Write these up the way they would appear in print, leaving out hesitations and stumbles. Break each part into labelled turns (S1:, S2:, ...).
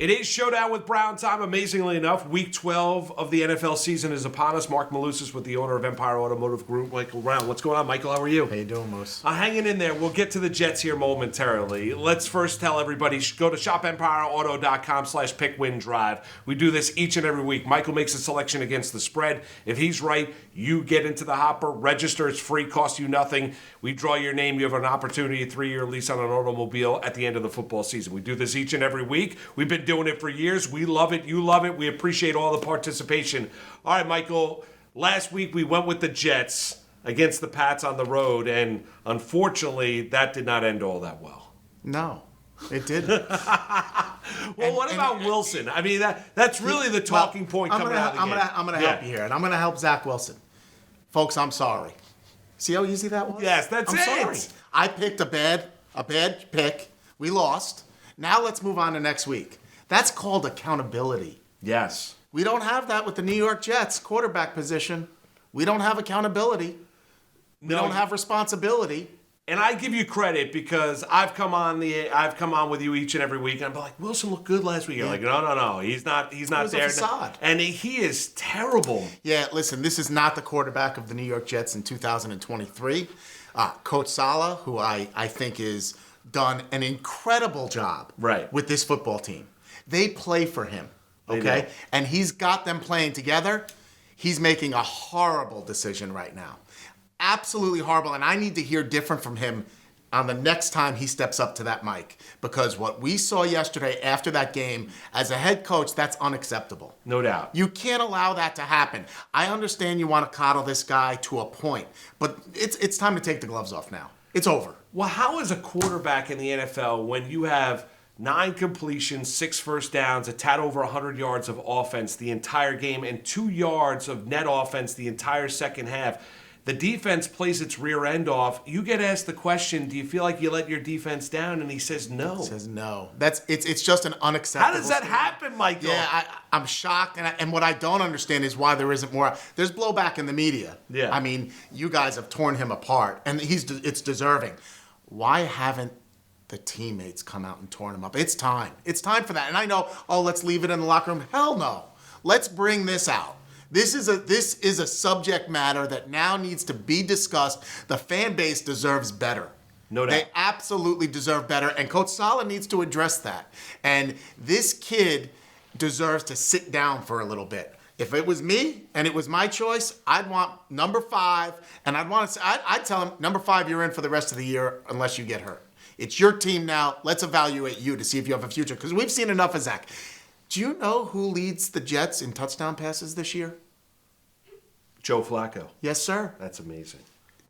S1: It is Showdown with Brown time. Amazingly enough, Week 12 of the NFL season is upon us. Mark Malusis with the owner of Empire Automotive Group, Michael Brown. What's going on, Michael? How are you?
S2: How you doing, Moose?
S1: Hanging in there. We'll get to the Jets here momentarily. Let's first tell everybody, go to shopempireauto.com/pickwindrive. We do this each and every week. Michael makes a selection against the spread. If he's right, you get into the hopper. Register. It's free. Costs you nothing. We draw your name. You have an opportunity, a 3-year lease on an automobile at the end of the football season. We do this each and every week. We've been doing it for years. We love it. You love it. We appreciate all the participation. All right, Michael, last week we went with the Jets against the Pats on the road, and unfortunately, that did not end all that well.
S2: No, it didn't.
S1: What about Wilson? I mean, that's really the talking point coming out of the game.
S2: I'm going to help you here, and I'm going to help Zach Wilson. Folks, I'm sorry. See how easy that was?
S1: Yes, I'm
S2: sorry. I picked a bad pick. We lost. Now let's move on to next week. That's called accountability.
S1: Yes.
S2: We don't have that with the New York Jets quarterback position. We don't have accountability. We don't have responsibility.
S1: And I give you credit because I've come on with you each and every week, and I'm like, Wilson looked good last week. You're like, no, he's not there.
S2: A facade.
S1: And he is terrible.
S2: Yeah, listen, this is not the quarterback of the New York Jets in 2023. Coach Saleh, who I think is done an incredible job with this football team. They play for him, okay? And he's got them playing together. He's making a horrible decision right now. Absolutely horrible, and I need to hear different from him on the next time he steps up to that mic, because what we saw yesterday after that game, as a head coach, that's unacceptable.
S1: No doubt.
S2: You can't allow that to happen. I understand you want to coddle this guy to a point, but it's time to take the gloves off now. It's over.
S1: Well, how is a quarterback in the NFL when you have 9 completions, 6 first downs, a tad over 100 yards of offense the entire game, and 2 yards of net offense the entire second half? The defense plays its rear end off. You get asked the question, do you feel like you let your defense down? And he says no.
S2: He says no. It's just an unacceptable.
S1: How does that happen, Michael?
S2: Yeah, I'm shocked. And what I don't understand is why there isn't more. There's blowback in the media.
S1: Yeah.
S2: I mean, you guys have torn him apart, and it's deserving. Why haven't the teammates come out and torn him up? It's time. It's time for that. And I know, let's leave it in the locker room. Hell no. Let's bring this out. This is a subject matter that now needs to be discussed. The fan base deserves better.
S1: No doubt.
S2: They absolutely deserve better, and Coach Saleh needs to address that. And this kid deserves to sit down for a little bit. If it was me and it was my choice, I'd want number 5, and I'd tell him, number 5, you're in for the rest of the year unless you get hurt. It's your team now. Let's evaluate you to see if you have a future, because we've seen enough of Zach. Do you know who leads the Jets in touchdown passes this year?
S1: Joe Flacco.
S2: Yes, sir.
S1: That's amazing.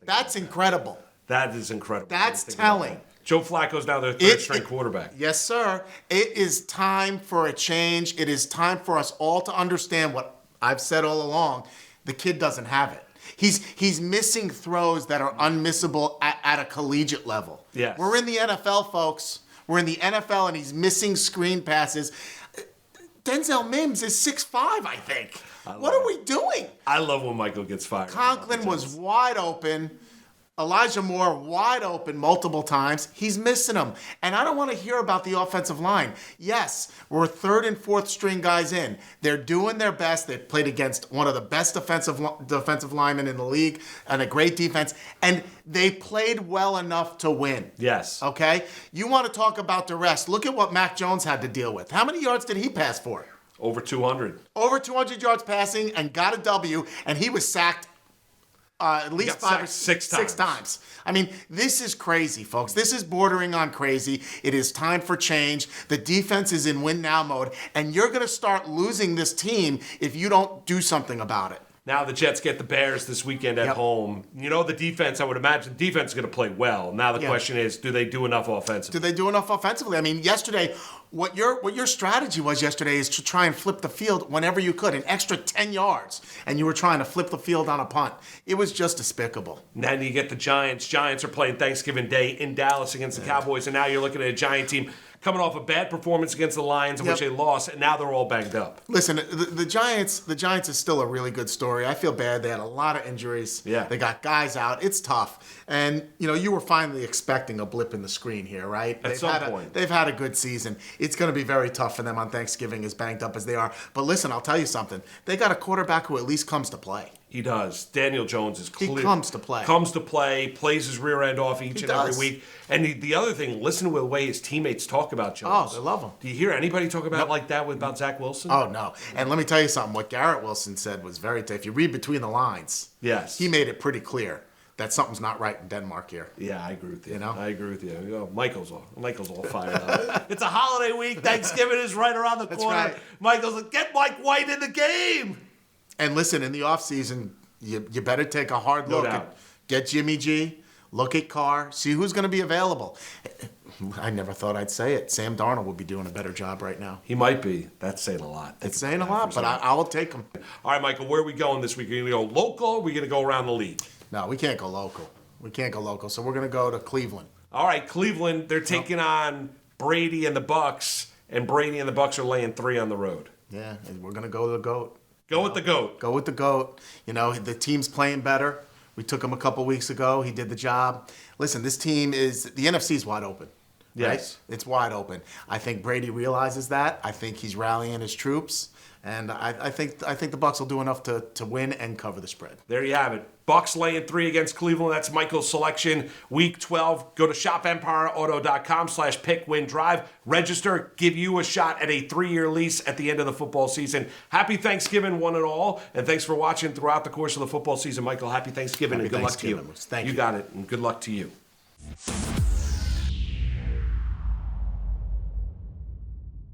S2: That's incredible.
S1: That is incredible.
S2: That's telling.
S1: Joe Flacco's now their third-string quarterback.
S2: Yes, sir. It is time for a change. It is time for us all to understand what I've said all along. The kid doesn't have it. He's missing throws that are unmissable at a collegiate level.
S1: Yes.
S2: We're in the NFL, folks. We're in the NFL, and he's missing screen passes. Denzel Mims is 6'5", I think. What are we doing?
S1: I love when Michael gets fired.
S2: Conklin was wide open. Elijah Moore wide open multiple times. He's missing them. And I don't want to hear about the offensive line. Yes, we're 3rd and 4th string guys in. They're doing their best. They played against one of the best defensive linemen in the league and a great defense. And they played well enough to win.
S1: Yes.
S2: Okay? You want to talk about the rest. Look at what Mac Jones had to deal with. How many yards did he pass for?
S1: Over 200.
S2: Over 200 yards passing and got a W, and he was sacked at least 5 or 6 times. I mean, this is crazy, folks. This is bordering on crazy. It is time for change. The defense is in win-now mode, and you're going to start losing this team if you don't do something about it.
S1: Now the Jets get the Bears this weekend at home. You know, the defense, I would imagine, the defense is going to play well. Now the question is, do they do enough offensively?
S2: Do they do enough offensively? I mean, yesterday, what your strategy was yesterday is to try and flip the field whenever you could, an extra 10 yards, and you were trying to flip the field on a punt. It was just despicable.
S1: And then you get the Giants. Giants are playing Thanksgiving Day in Dallas against the Cowboys, and now you're looking at a Giant team coming off a bad performance against the Lions in which they lost, and now they're all banged up.
S2: Listen, the Giants is still a really good story. I feel bad. They had a lot of injuries.
S1: Yeah.
S2: They got guys out. It's tough. And, you were finally expecting a blip in the screen here, right?
S1: At some point.
S2: They've had a good season. It's going to be very tough for them on Thanksgiving, as banged up as they are. But listen, I'll tell you something. They got a quarterback who at least comes to play.
S1: He does. Daniel Jones is clear.
S2: He comes to play.
S1: Plays his rear end off each and every week. And the other thing, listen to the way his teammates talk about Jones.
S2: Oh, they love him.
S1: Do you hear anybody talk about like that about Zach Wilson?
S2: Oh, no. And let me tell you something. What Garrett Wilson said was very tough. If you read between the lines,
S1: yes,
S2: he made it pretty clear that something's not right in Denmark here.
S1: Yeah, I agree with you.
S2: You know?
S1: I agree with you. Michael's all fired up. It's a holiday week. Thanksgiving is right around the corner.
S2: Right.
S1: Michael's like, get Mike White in the game.
S2: And listen, in the offseason, you better take a hard look at get Jimmy G, look at Carr, see who's going to be available. I never thought I'd say it. Sam Darnold would be doing a better job right now.
S1: He might be. That's saying a lot.
S2: It's saying a lot, but I will take him.
S1: All right, Michael, where are we going this week? Are we going to go local or are we going to go around the league?
S2: No, we can't go local. So we're going to go to Cleveland.
S1: All right, Cleveland, they're taking on Brady and the Bucks, and Brady and the Bucks are laying 3 on the road.
S2: Yeah, and we're going to go to the GOAT.
S1: Go with the GOAT.
S2: Go with the GOAT. The team's playing better. We took him a couple weeks ago. He did the job. Listen, this team the NFC's wide open.
S1: Yes.
S2: Right? It's wide open. I think Brady realizes that. I think he's rallying his troops. And I think the Bucs will do enough to win and cover the spread.
S1: There you have it. Bucks laying 3 against Cleveland. That's Michael's selection. Week 12. Go to shopempireauto.com/pick-win-drive. Register. Give you a shot at a 3-year lease at the end of the football season. Happy Thanksgiving, one and all. And thanks for watching throughout the course of the football season. Michael, happy Thanksgiving and good luck to you.
S2: Thank you.
S1: You got it. And good luck to you.